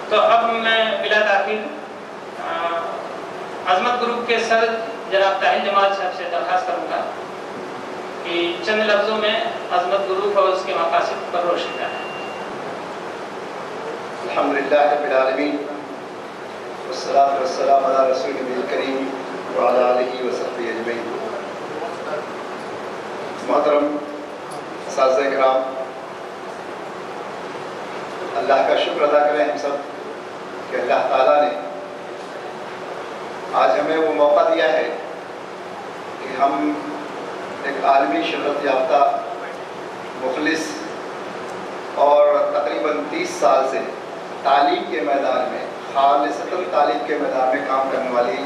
تو اب میں بلا تاخیر عظمت گروپ کے صدر جناب طاہر جمال صاحب سے درخواست کروں گا کہ چند لفظوں میں عظمت گروپ اور اس کے مقاصد پر روشنی ڈالیں۔ الحمدللہ رب العالمین والصلاة والسلام علی رسول الکریم وعلی آلہ وصحبہ اجمعین۔ محترم اساتذہ کرام، اللہ کا شکر ادا کریں ہم سب کہ اللہ تعالیٰ نے آج ہمیں وہ موقع دیا ہے کہ ہم ایک عالمی شہرت یافتہ مخلص اور تقریباً 30 سال سے تعلیم کے میدان میں، خالصتاً تعلیم کے میدان میں کام کرنے والی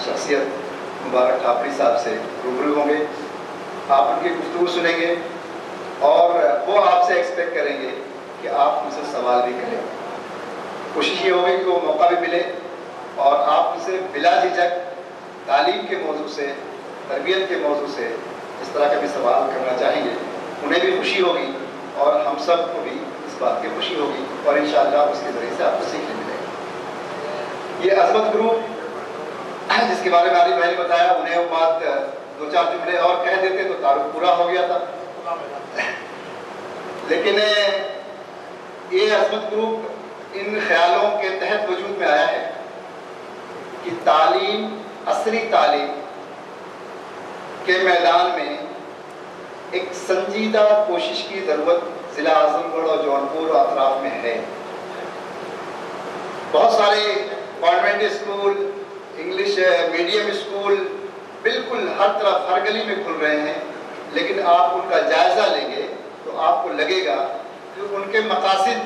شخصیت مبارک ٹھاپری صاحب سے روبرو ہوں گے۔ آپ ان کی گفتگو سنیں گے اور وہ آپ سے ایکسپیکٹ کریں گے کہ آپ ان سے سوال بھی کریں۔ کوشش یہ ہوگی کہ وہ موقع بھی ملے اور آپ ان سے بلا جھجک تعلیم کے موضوع سے، تربیت کے موضوع سے اس طرح کا بھی سوال کرنا چاہیں گے۔ انہیں بھی خوشی ہوگی اور ہم سب کو بھی اس بات کی خوشی ہوگی اور انشاءاللہ اس کے ذریعے سے آپ کو سیکھنے ملے گا۔ یہ عظمت گروپ جس کے بارے میں علی بھائی نے بتایا، انہیں وہ بات 2-4 جملے اور کہہ دیتے تو تعارف پورا ہو گیا تھا، لیکن یہ عظمت گروپ ان خیالوں کے تحت وجود میں آیا ہے کہ تعلیم، عصری تعلیم کے میدان میں ایک سنجیدہ کوشش کی ضرورت ضلع اعظم گڑھ اور جونپور اور اطراف میں ہے۔ بہت سارے convent school, English medium school بالکل ہر طرف، ہر گلی میں کھل رہے ہیں، لیکن آپ ان کا جائزہ لیں گے تو آپ کو لگے گا کہ ان کے مقاصد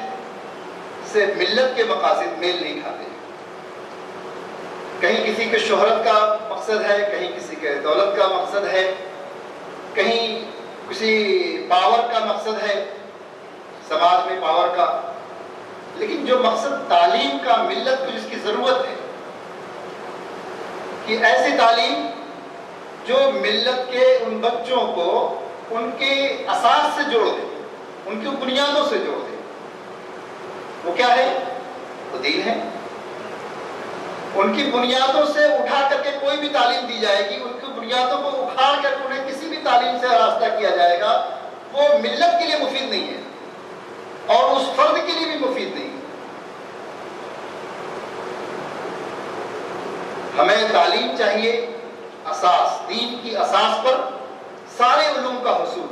سے ملت کے مقاصد میل نہیں کھاتے۔ کہیں کسی کے شہرت کا مقصد ہے، کہیں کسی کے دولت کا مقصد ہے، کہیں کسی پاور کا مقصد ہے، سماج میں پاور کا، لیکن جو مقصد تعلیم کا، ملت کو جس کی ضرورت ہے کہ ایسی تعلیم جو ملت کے ان بچوں کو ان کے اساس سے جوڑ دے، ان کی بنیادوں سے جوڑ دے، وہ کیا ہے؟ وہ دین ہے۔ ان کی بنیادوں سے اٹھا کر کے کوئی بھی تعلیم دی جائے گی، ان کی بنیادوں کو اکھاڑ کر کے انہیں کسی بھی تعلیم سے آراستہ کیا جائے گا، وہ ملت کے لیے مفید نہیں ہے اور اس فرد کے لیے بھی مفید نہیں ہے۔ ہمیں تعلیم چاہیے اساس، دین کی اساس پر سارے علوم کا حصول،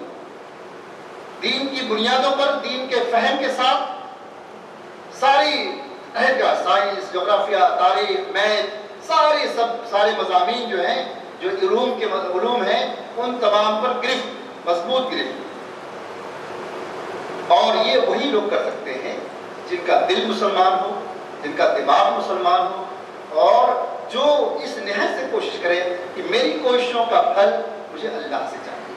دین کی بنیادوں پر، دین کے فہم کے ساتھ ساری سائنس، جغرافیہ، تاریخ، میتھ، سارے مضامین جو ہیں، جو علوم ہیں، ان تمام پر گرفت، مضبوط گرفت۔ اور یہ وہی لوگ کر سکتے ہیں جن کا دل مسلمان ہو، جن کا دماغ مسلمان ہو، اور جو اس نہایت سے کوشش کرے کہ میری کوششوں کا پھل مجھے اللہ سے چاہیے۔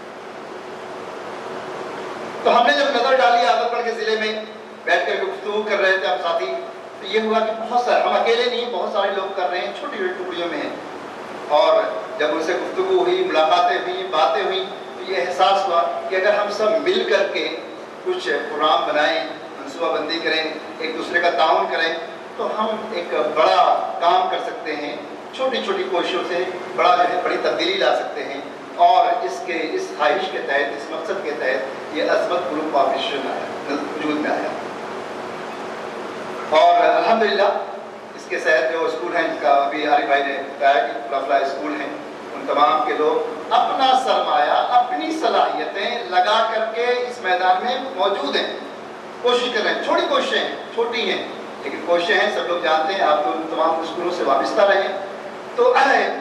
تو ہم نے جب نظر ڈالی اعظم گڑھ کے ضلع میں بیٹھ کر گفتگو کر رہے تھے ہم ساتھی، تو یہ ہوا کہ بہت سارے، ہم اکیلے نہیں، بہت سارے لوگ کر رہے ہیں، چھوٹی چھوٹی ٹکڑیوں میں ہیں۔ اور جب ان سے گفتگو ہوئی، ملاقاتیں ہوئی، باتیں ہوئیں، تو یہ احساس ہوا کہ اگر ہم سب مل کر کے کچھ پروگرام بنائیں، منصوبہ بندی کریں، ایک دوسرے کا تعاون کریں، تو ہم ایک بڑا کام کر سکتے ہیں۔ چھوٹی چھوٹی کوششوں سے بڑی تبدیلی لا سکتے ہیں۔ اور اس خواہش کے تحت، اس مقصد کے تحت یہ عظمت گروپ آپریشن وجود میں آیا۔ اور الحمدللہ اس کے تحت جو اسکول ہیں، جس کا ابھی عارف بھائی نے بتایا کہ فلاں اسکول ہیں، ان تمام کے لوگ اپنا سرمایہ، اپنی صلاحیتیں لگا کر کے اس میدان میں موجود ہیں، کوشش کر رہے ہیں۔ چھوٹی کوششیں ہیں، چھوٹی ہیں، لیکن کوششیں ہیں، سب لوگ جانتے ہیں، آپ لوگ تمام اسکولوں سے وابستہ رہے، تو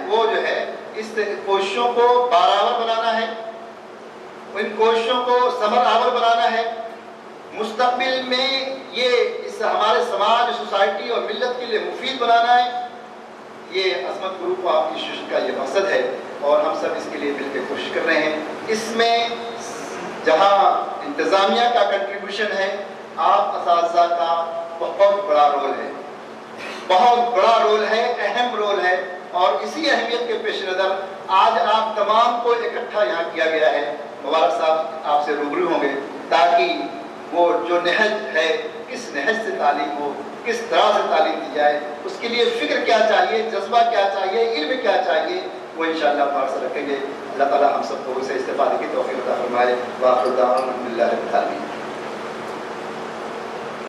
وہ جو ہے اس کوششوں کو بارآور بنانا ہے، ان کوششوں کو ثمر آور بنانا ہے، مستقبل میں یہ اس ہمارے سماج، سوسائٹی اور ملت کے لیے مفید بنانا ہے۔ یہ عظمت گروپ آپ کی کوشش کا یہ مقصد ہے اور ہم سب اس کے لیے مل کے کوشش کر رہے ہیں۔ اس میں جہاں انتظامیہ کا کنٹریبیوشن ہے، آپ اساتذہ کا بہت بڑا رول ہے، بہت بڑا رول ہے، اہم رول ہے، اور اسی اہمیت کے پیش نظر آج آپ تمام کو اکٹھا یہاں کیا گیا ہے۔ مبارک صاحب آپ سے روبرو ہوں گے تاکہ وہ جو نہج ہے کس نہج سے تعلیم ہو، کس طرح سے تعلیم دی جائے، اس کے لیے فکر کیا چاہیے، جذبہ کیا چاہیے، علم کیا چاہیے، وہ انشاءاللہ پاک سے رکھیں گے۔ اللہ تعالیٰ ہم سب کو اسے استفادے کی توفیق عطا فرمائے۔ وآخر دعوانا الحمدللہ رب العالمین۔